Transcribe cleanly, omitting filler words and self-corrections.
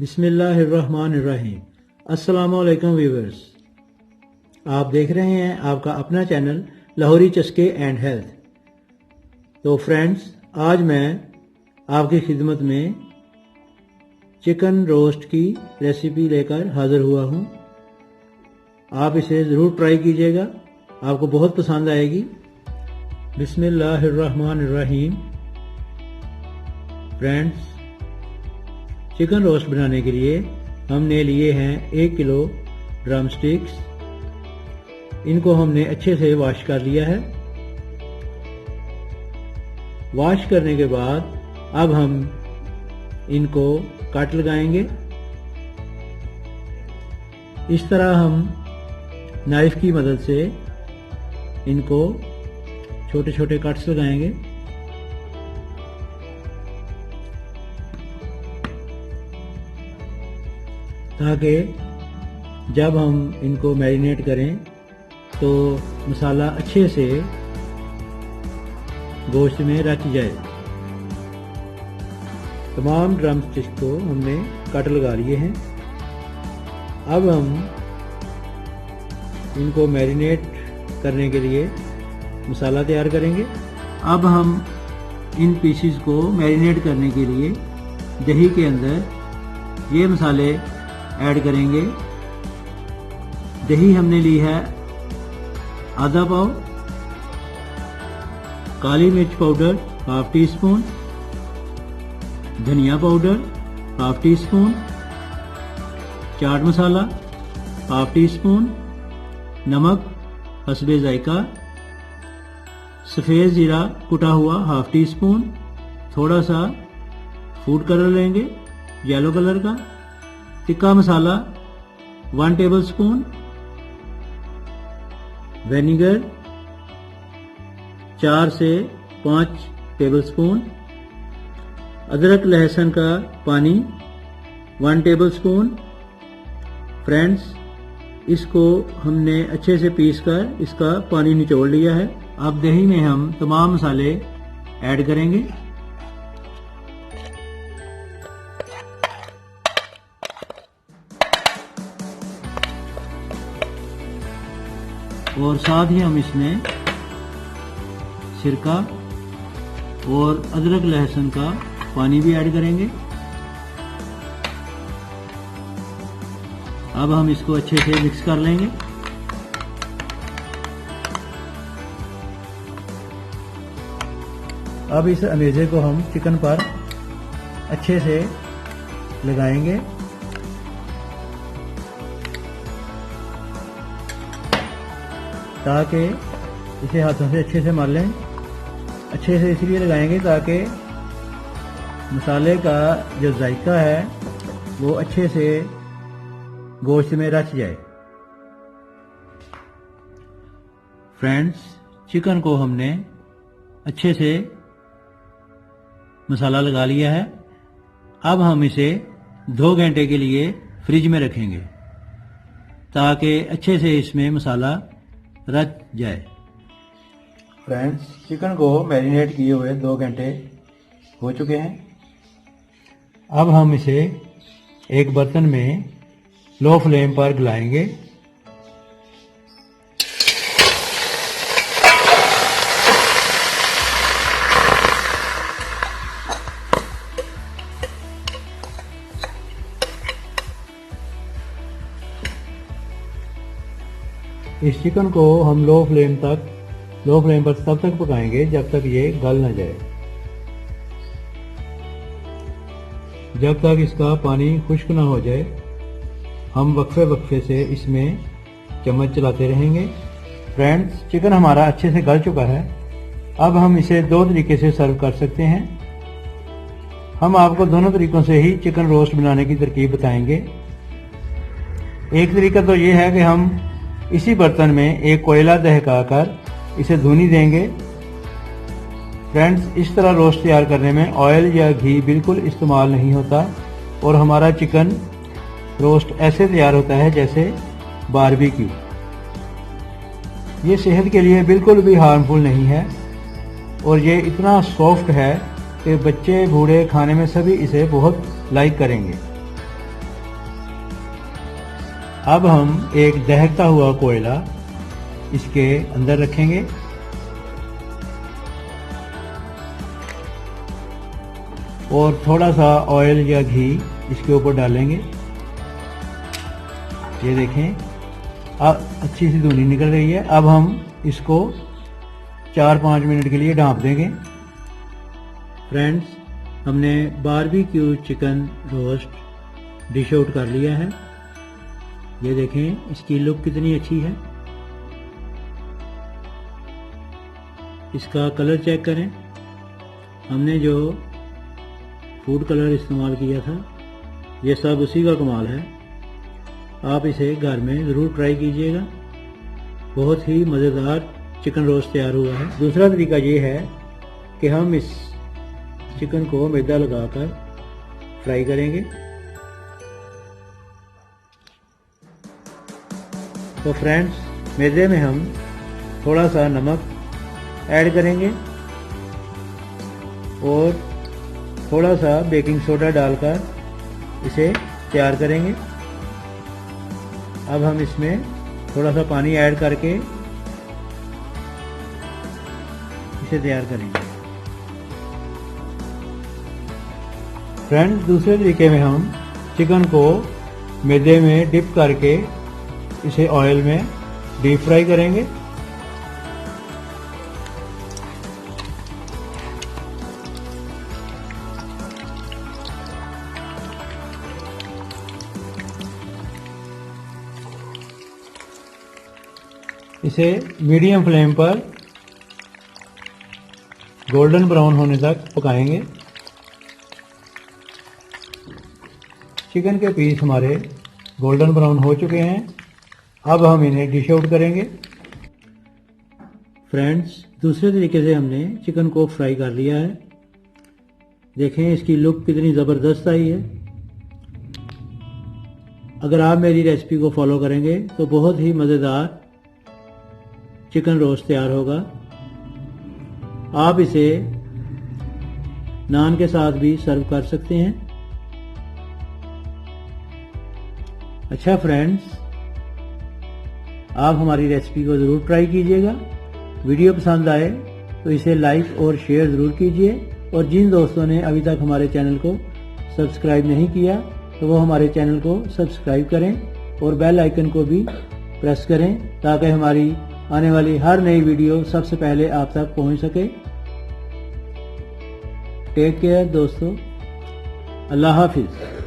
बिस्मिल्लाहिर्रहमानिर्रहीम। अस्सलामुअलैकुम व्यूवर्स, आप देख रहे हैं आपका अपना चैनल लाहौरी चस्के एंड हेल्थ। तो फ्रेंड्स, आज मैं आपकी खिदमत में चिकन रोस्ट की रेसिपी लेकर हाज़िर हुआ हूँ। आप इसे ज़रूर ट्राई कीजिएगा, आपको बहुत पसंद आएगी। बिस्मिल्लाहिर्रहमानिर्रहीम। फ्रेंड्स, चिकन रोस्ट बनाने के लिए हमने लिए हैं 1 किलो ड्रम स्टिक्स। इनको हमने अच्छे से वॉश कर लिया है। वॉश करने के बाद अब हम इनको कट लगाएंगे। इस तरह हम नाइफ की मदद से इनको छोटे छोटे कट्स लगाएंगे। ताकि जब हम इनको मैरिनेट करें तो मसाला अच्छे से गोश्त में रच जाए। तमाम ड्रम स्टिक्स को हमने कट लगा लिए हैं। अब हम इनको मैरिनेट करने के लिए मसाला तैयार करेंगे। अब हम इन पीसीज को मैरिनेट करने के लिए दही के अंदर ये मसाले ऐड करेंगे। दही हमने ली है आधा पाव, काली मिर्च पाउडर हाफ टी स्पून, धनिया powder half tea spoon, chaat masala half tea spoon, नमक हस्बे जायका, सफ़ेद ज़ीरा कुटा हुआ हाफ टी स्पून, थोड़ा सा फूड कलर लेंगे येलो कलर का, tikka masala 1 table spoon, vinegar 4 से 5 टेबल स्पून, अदरक लहसुन का पानी 1 टेबल स्पून। फ्रेंड्स, इसको हमने अच्छे से पीसकर इसका पानी निचोड़ लिया है। अब दही में हम तमाम मसाले ऐड करेंगे। और साथ ही हम इसमें सिरका और अदरक लहसुन का पानी भी ऐड करेंगे। अब हम इसको अच्छे से मिक्स कर लेंगे। अब इस अमेज़े को हम चिकन पर अच्छे से लगाएंगे। ताकि इसे हाथों से अच्छे से मल लें। अच्छे से इसलिए लगाएंगे ताकि मसाले का जो जायका है वो अच्छे से गोश्त में रच जाए। फ्रेंड्स, चिकन को हमने अच्छे से मसाला लगा लिया है। अब हम इसे 2 घंटे के लिए फ्रिज में रखेंगे ताकि अच्छे से इसमें मसाला रच जाए। फ्रेंड्स, चिकन को मैरिनेट किए हुए 2 घंटे हो चुके हैं। अब हम इसे एक बर्तन में लो फ्लेम पर गलाएंगे। इस चिकन को हम लो फ्लेम पर तब तक पकाएंगे जब तक ये गल न जाए। जब तक इसका पानी खुश्क ना हो जाए हम वक्फे से इसमें चम्मच चलाते रहेंगे। फ्रेंड्स, चिकन हमारा अच्छे से गल चुका है। अब हम इसे 2 तरीके से सर्व कर सकते हैं। हम आपको दोनों तरीकों से ही चिकन रोस्ट बनाने की तरकीब बताएंगे। एक तरीका तो ये है कि हम इसी बर्तन में एक कोयला दहकाकर इसे धुनी देंगे। फ्रेंड्स, इस तरह रोस्ट तैयार करने में ऑयल या घी बिल्कुल इस्तेमाल नहीं होता और हमारा चिकन रोस्ट ऐसे तैयार होता है जैसे बारबेक्यू। ये सेहत के लिए बिल्कुल भी हार्मफुल नहीं है और ये इतना सॉफ्ट है कि बच्चे बूढ़े खाने में सभी इसे बहुत लाइक करेंगे। अब हम एक दहकता हुआ कोयला इसके अंदर रखेंगे और थोड़ा सा ऑयल या घी इसके ऊपर डालेंगे। ये देखें अब अच्छी सी धुनी निकल रही है। अब हम इसको 4-5 मिनट के लिए ढाँप देंगे। फ्रेंड्स, हमने barbecue chicken roast dish out कर लिया है। ये देखें इसकी लुक कितनी अच्छी है। इसका कलर चेक करें। हमने जो फूड कलर इस्तेमाल किया था ये सब उसी का कमाल है। आप इसे घर में ज़रूर ट्राई कीजिएगा। बहुत ही मज़ेदार चिकन रोस्ट तैयार हुआ है। दूसरा तरीका ये है कि हम इस चिकन को मैदा लगाकर फ्राई करेंगे। तो फ्रेंड्स, मैदे में हम थोड़ा सा नमक ऐड करेंगे और थोड़ा सा बेकिंग सोडा डालकर इसे तैयार करेंगे। अब हम इसमें थोड़ा सा पानी ऐड करके इसे तैयार करेंगे। फ्रेंड्स, दूसरे तरीके में हम चिकन को मैदे में डिप करके इसे ऑयल में डीप फ्राई करेंगे। इसे मीडियम फ्लेम पर गोल्डन ब्राउन होने तक पकाएंगे। चिकन के पीस हमारे गोल्डन ब्राउन हो चुके हैं। अब हम इन्हें डिश आउट करेंगे। फ्रेंड्स, दूसरे तरीके से हमने चिकन को फ्राई कर लिया है। देखें इसकी लुक कितनी ज़बरदस्त आई है। अगर आप मेरी रेसिपी को फॉलो करेंगे तो बहुत ही मज़ेदार चिकन रोस्ट तैयार होगा। आप इसे नान के साथ भी सर्व कर सकते हैं। अच्छा फ्रेंड्स, आप हमारी रेसिपी को ज़रूर ट्राई कीजिएगा। वीडियो पसंद आए तो इसे लाइक और शेयर ज़रूर कीजिए और जिन दोस्तों ने अभी तक हमारे चैनल को सब्सक्राइब नहीं किया तो वो हमारे चैनल को सब्सक्राइब करें और बेल आइकन को भी प्रेस करें ताकि हमारी आने वाली हर नई वीडियो सबसे पहले आप तक पहुंच सके। टेक केयर दोस्तों, अल्लाह हाफिज़।